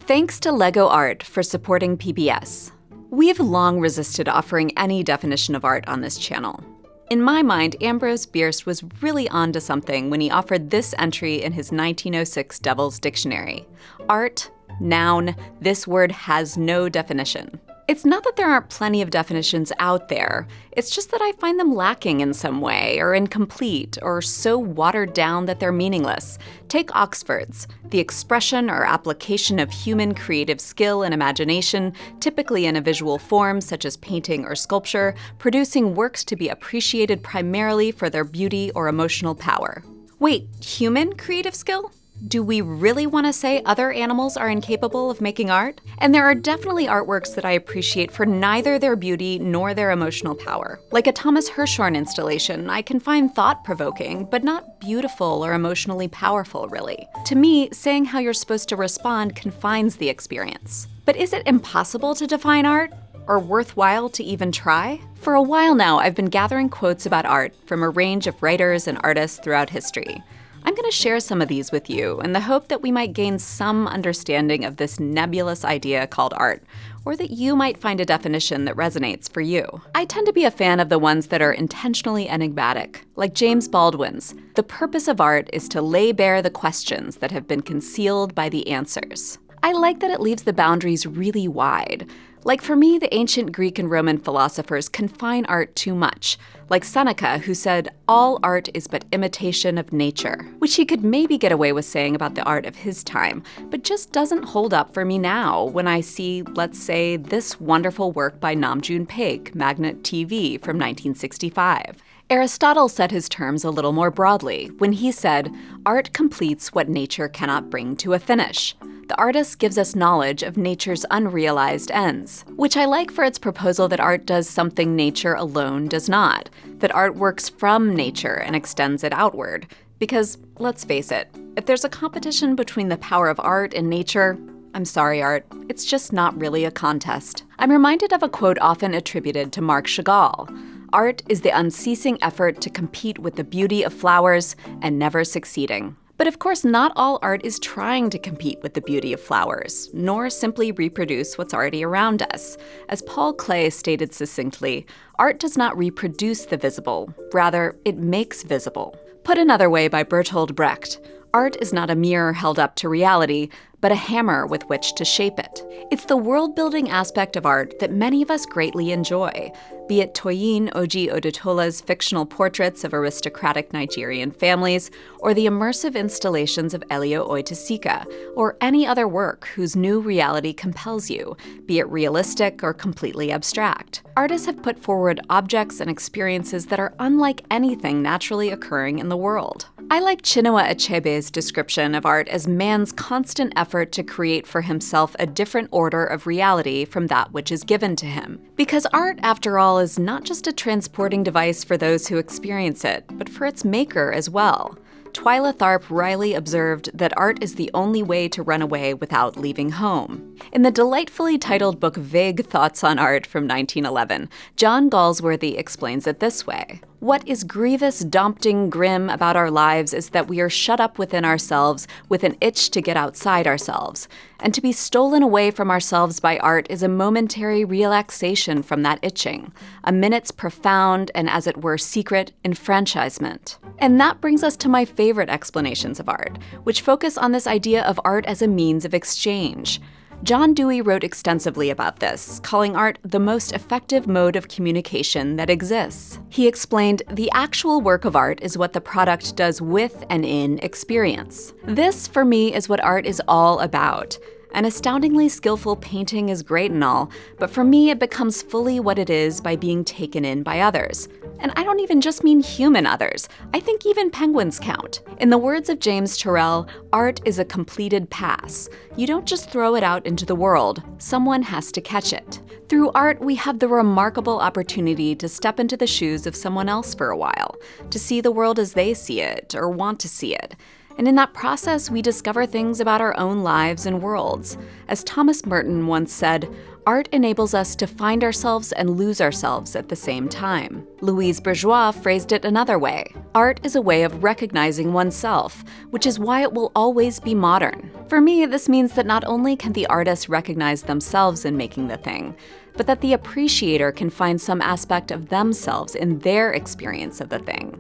Thanks to LEGO Art for supporting PBS. We've long resisted offering any definition of art on this channel. In my mind, Ambrose Bierce was really onto something when he offered this entry in his 1906 Devil's Dictionary. Art, noun, this word has no definition. It's not that there aren't plenty of definitions out there, it's just that I find them lacking in some way, or incomplete, or so watered down that they're meaningless. Take Oxford's, the expression or application of human creative skill and imagination, typically in a visual form such as painting or sculpture, producing works to be appreciated primarily for their beauty or emotional power. Wait, human creative skill? Do we really want to say other animals are incapable of making art? And there are definitely artworks that I appreciate for neither their beauty nor their emotional power. Like a Thomas Hirshhorn installation, I can find thought-provoking, but not beautiful or emotionally powerful, really. To me, saying how you're supposed to respond confines the experience. But is it impossible to define art? Or worthwhile to even try? For a while now, I've been gathering quotes about art from a range of writers and artists throughout history. I'm going to share some of these with you in the hope that we might gain some understanding of this nebulous idea called art, or that you might find a definition that resonates for you. I tend to be a fan of the ones that are intentionally enigmatic, like James Baldwin's, "The purpose of art is to lay bare the questions that have been concealed by the answers." I like that it leaves the boundaries really wide. Like for me, the ancient Greek and Roman philosophers confine art too much, like Seneca, who said, "All art is but imitation of nature," which he could maybe get away with saying about the art of his time, but just doesn't hold up for me now when I see, let's say, this wonderful work by Namjoon Paik, Magnet TV, from 1965. Aristotle set his terms a little more broadly when he said, "Art completes what nature cannot bring to a finish." The artist gives us knowledge of nature's unrealized ends, which I like for its proposal that art does something nature alone does not, that art works from nature and extends it outward. Because, let's face it, if there's a competition between the power of art and nature, I'm sorry, art, it's just not really a contest. I'm reminded of a quote often attributed to Marc Chagall. "Art is the unceasing effort to compete with the beauty of flowers and never succeeding." But of course, not all art is trying to compete with the beauty of flowers, nor simply reproduce what's already around us. As Paul Klee stated succinctly, art does not reproduce the visible, rather, it makes visible. Put another way by Bertolt Brecht, art is not a mirror held up to reality, but a hammer with which to shape it. It's the world-building aspect of art that many of us greatly enjoy, be it Toyin Oji Odutola's fictional portraits of aristocratic Nigerian families, or the immersive installations of Elio Oitosika, or any other work whose new reality compels you, be it realistic or completely abstract. Artists have put forward objects and experiences that are unlike anything naturally occurring in the world. I like Chinua Achebe's description of art as man's constant effort to create for himself a different order of reality from that which is given to him. Because art, after all, is not just a transporting device for those who experience it, but for its maker as well. Twyla Tharp Riley observed that art is the only way to run away without leaving home. In the delightfully titled book Vague Thoughts on Art from 1911, John Galsworthy explains it this way. "What is grievous, dompting, grim about our lives is that we are shut up within ourselves with an itch to get outside ourselves. And to be stolen away from ourselves by art is a momentary relaxation from that itching, a minute's profound and as it were secret enfranchisement." And that brings us to my favorite explanations of art, which focus on this idea of art as a means of exchange. John Dewey wrote extensively about this, calling art the most effective mode of communication that exists. He explained, "The actual work of art is what the product does with and in experience. This, for me, is what art is all about. An astoundingly skillful painting is great and all, but for me it becomes fully what it is by being taken in by others. And I don't even just mean human others. I think even penguins count. In the words of James Turrell, art is a completed pass. You don't just throw it out into the world. Someone has to catch it. Through art, we have the remarkable opportunity to step into the shoes of someone else for a while, to see the world as they see it or want to see it. And in that process, we discover things about our own lives and worlds. As Thomas Merton once said, art enables us to find ourselves and lose ourselves at the same time. Louise Bourgeois phrased it another way. Art is a way of recognizing oneself, which is why it will always be modern. For me, this means that not only can the artist recognize themselves in making the thing, but that the appreciator can find some aspect of themselves in their experience of the thing.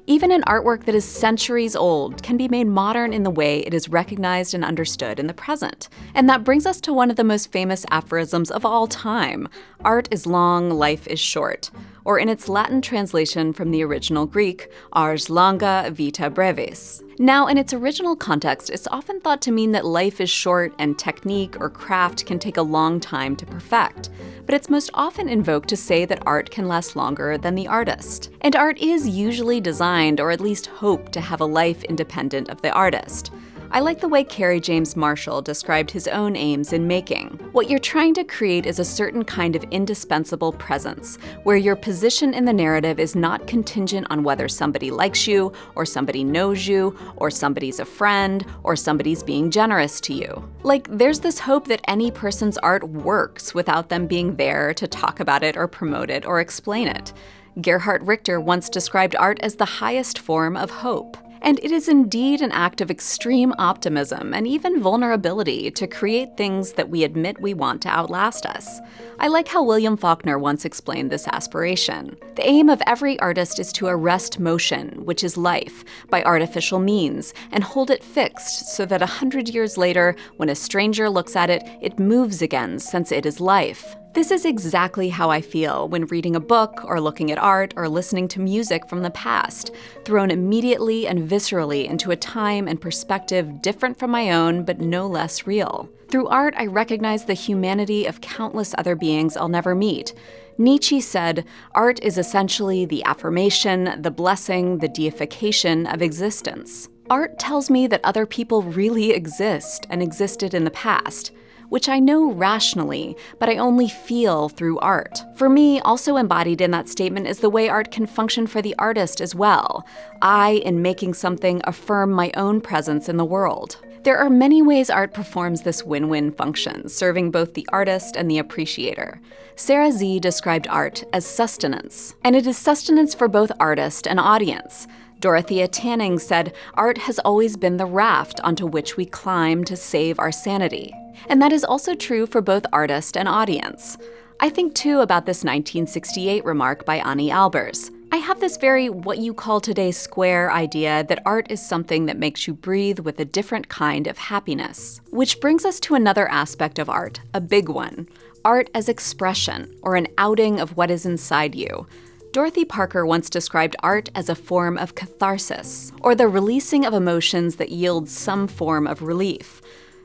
Even an artwork that is centuries old can be made modern in the way it is recognized and understood in the present. And that brings us to one of the most famous aphorisms of all time: art is long, life is short. Or in its Latin translation from the original Greek, ars longa, vita brevis. Now, in its original context, it's often thought to mean that life is short and technique or craft can take a long time to perfect. But it's most often invoked to say that art can last longer than the artist. And art is usually designed, or at least hoped, to have a life independent of the artist. I like the way Kerry James Marshall described his own aims in making. What you're trying to create is a certain kind of indispensable presence, where your position in the narrative is not contingent on whether somebody likes you, or somebody knows you, or somebody's a friend, or somebody's being generous to you. Like, there's this hope that any person's art works without them being there to talk about it or promote it or explain it. Gerhard Richter once described art as the highest form of hope. And it is indeed an act of extreme optimism and even vulnerability to create things that we admit we want to outlast us. I like how William Faulkner once explained this aspiration. The aim of every artist is to arrest motion, which is life, by artificial means, and hold it fixed so that 100 years later, when a stranger looks at it, it moves again since it is life. This is exactly how I feel when reading a book or looking at art or listening to music from the past, thrown immediately and viscerally into a time and perspective different from my own but no less real. Through art, I recognize the humanity of countless other beings I'll never meet. Nietzsche said, art is essentially the affirmation, the blessing, the deification of existence. Art tells me that other people really exist and existed in the past, which I know rationally, but I only feel through art. For me, also embodied in that statement is the way art can function for the artist as well. I, in making something, affirm my own presence in the world. There are many ways art performs this win-win function, serving both the artist and the appreciator. Sarah Z described art as sustenance, and it is sustenance for both artist and audience. Dorothea Tanning said, art has always been the raft onto which we climb to save our sanity. And that is also true for both artist and audience. I think too about this 1968 remark by Annie Albers. I have this very what you call today square idea that art is something that makes you breathe with a different kind of happiness. Which brings us to another aspect of art, a big one. Art as expression, or an outing of what is inside you. Dorothy Parker once described art as a form of catharsis, or the releasing of emotions that yield some form of relief.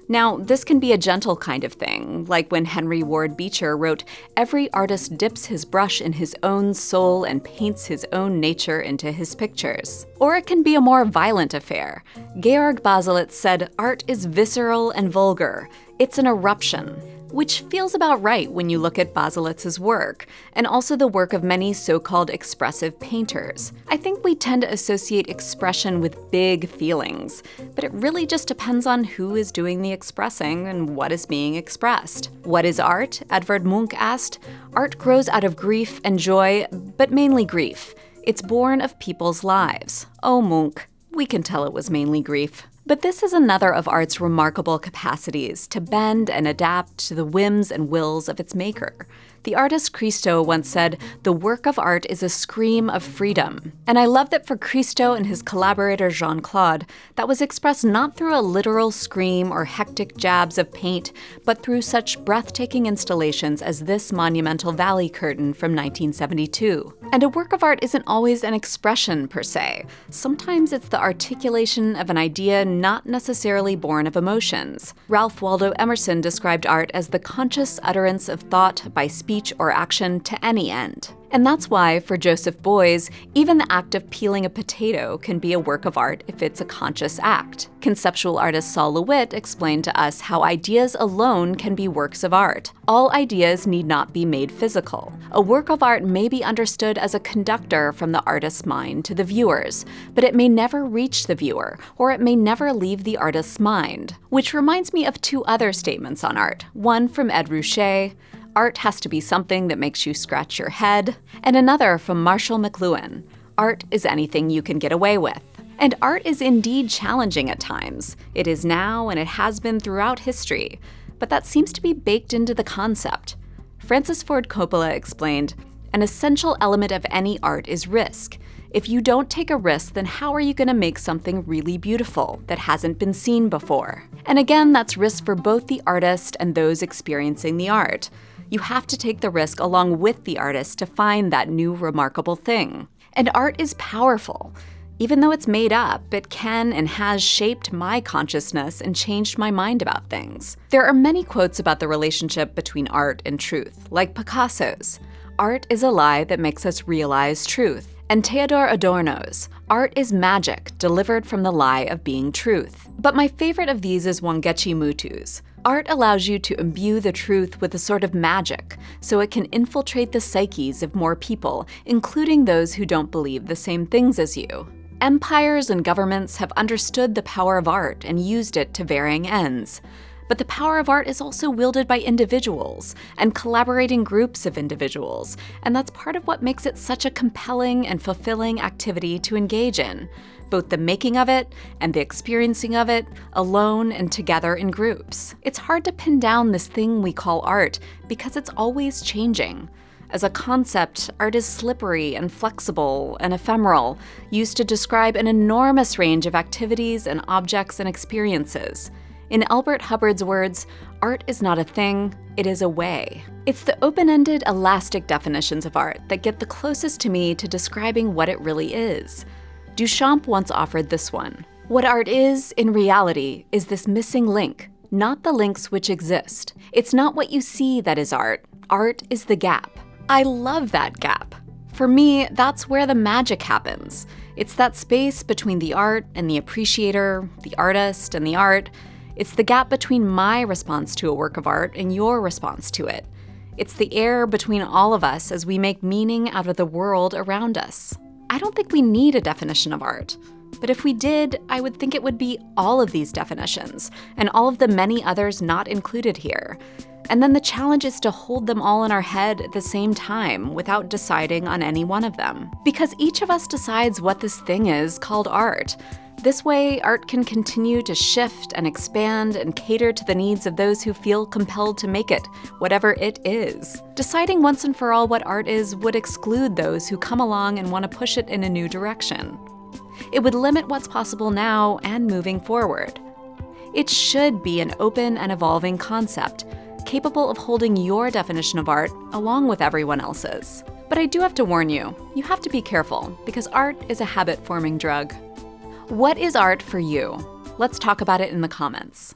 Now, this can be a gentle kind of thing, like when Henry Ward Beecher wrote, "Every artist dips his brush in his own soul and paints his own nature into his pictures." Or it can be a more violent affair. Georg Baselitz said, "Art is visceral and vulgar. It's an eruption." Which feels about right when you look at Baselitz's work, and also the work of many so-called expressive painters. I think we tend to associate expression with big feelings, but it really just depends on who is doing the expressing and what is being expressed. What is art? Edvard Munch asked. Art grows out of grief and joy, but mainly grief. It's born of people's lives. Oh, Munch, we can tell it was mainly grief. But this is another of art's remarkable capacities, to bend and adapt to the whims and wills of its maker. The artist Christo once said, "The work of art is a scream of freedom." And I love that for Christo and his collaborator Jean-Claude, that was expressed not through a literal scream or hectic jabs of paint, but through such breathtaking installations as this monumental valley curtain from 1972. And a work of art isn't always an expression per se. Sometimes it's the articulation of an idea not necessarily born of emotions. Ralph Waldo Emerson described art as the conscious utterance of thought by speech or action to any end. And that's why, for Joseph Beuys, even the act of peeling a potato can be a work of art if it's a conscious act. Conceptual artist Sol LeWitt explained to us how ideas alone can be works of art. All ideas need not be made physical. A work of art may be understood as a conductor from the artist's mind to the viewers, but it may never reach the viewer, or it may never leave the artist's mind. Which reminds me of two other statements on art, one from Ed Ruscha, "Art has to be something that makes you scratch your head," and another from Marshall McLuhan, "Art is anything you can get away with." And art is indeed challenging at times. It is now, and it has been throughout history. But that seems to be baked into the concept. Francis Ford Coppola explained, "An essential element of any art is risk. If you don't take a risk, then how are you going to make something really beautiful that hasn't been seen before?" And again, that's risk for both the artist and those experiencing the art. You have to take the risk along with the artist to find that new remarkable thing. And art is powerful. Even though it's made up, it can and has shaped my consciousness and changed my mind about things. There are many quotes about the relationship between art and truth, like Picasso's, "Art is a lie that makes us realize truth," and Theodor Adorno's, "Art is magic delivered from the lie of being truth." But my favorite of these is Wangechi Mutu's, "Art allows you to imbue the truth with a sort of magic, so it can infiltrate the psyches of more people, including those who don't believe the same things as you." Empires and governments have understood the power of art and used it to varying ends. But the power of art is also wielded by individuals and collaborating groups of individuals, and that's part of what makes it such a compelling and fulfilling activity to engage in, both the making of it and the experiencing of it, alone and together in groups. It's hard to pin down this thing we call art because it's always changing. As a concept, art is slippery and flexible and ephemeral, used to describe an enormous range of activities and objects and experiences. In Elbert Hubbard's words, art is not a thing, it is a way. It's the open-ended, elastic definitions of art that get the closest to me to describing what it really is. Duchamp once offered this one. "What art is, in reality, is this missing link, not the links which exist. It's not what you see that is art. Art is the gap." I love that gap. For me, that's where the magic happens. It's that space between the art and the appreciator, the artist and the art. It's the gap between my response to a work of art and your response to it. It's the air between all of us as we make meaning out of the world around us. I don't think we need a definition of art. But if we did, I would think it would be all of these definitions, and all of the many others not included here. And then the challenge is to hold them all in our head at the same time without deciding on any one of them. Because each of us decides what this thing is called art. This way, art can continue to shift and expand and cater to the needs of those who feel compelled to make it, whatever it is. Deciding once and for all what art is would exclude those who come along and want to push it in a new direction. It would limit what's possible now and moving forward. It should be an open and evolving concept, capable of holding your definition of art along with everyone else's. But I do have to warn you, you have to be careful, because art is a habit-forming drug. What is art for you? Let's talk about it in the comments.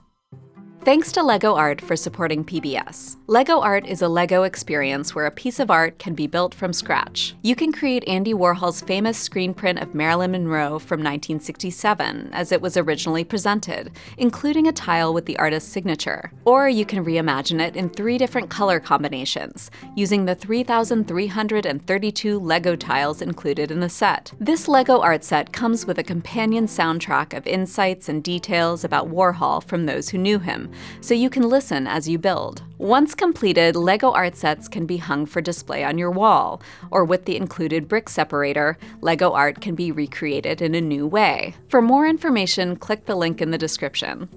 Thanks to LEGO Art for supporting PBS. LEGO Art is a LEGO experience where a piece of art can be built from scratch. You can create Andy Warhol's famous screen print of Marilyn Monroe from 1967, as it was originally presented, including a tile with the artist's signature. Or you can reimagine it in 3 different color combinations, using the 3,332 LEGO tiles included in the set. This LEGO Art set comes with a companion soundtrack of insights and details about Warhol from those who knew him, so you can listen as you build. Once completed, LEGO Art sets can be hung for display on your wall, or with the included brick separator, LEGO Art can be recreated in a new way. For more information, click the link in the description.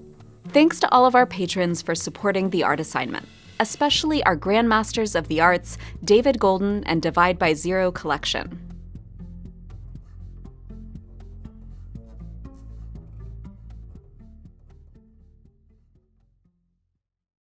Thanks to all of our patrons for supporting the art assignment, especially our Grandmasters of the Arts, David Golden and Divide by Zero collection.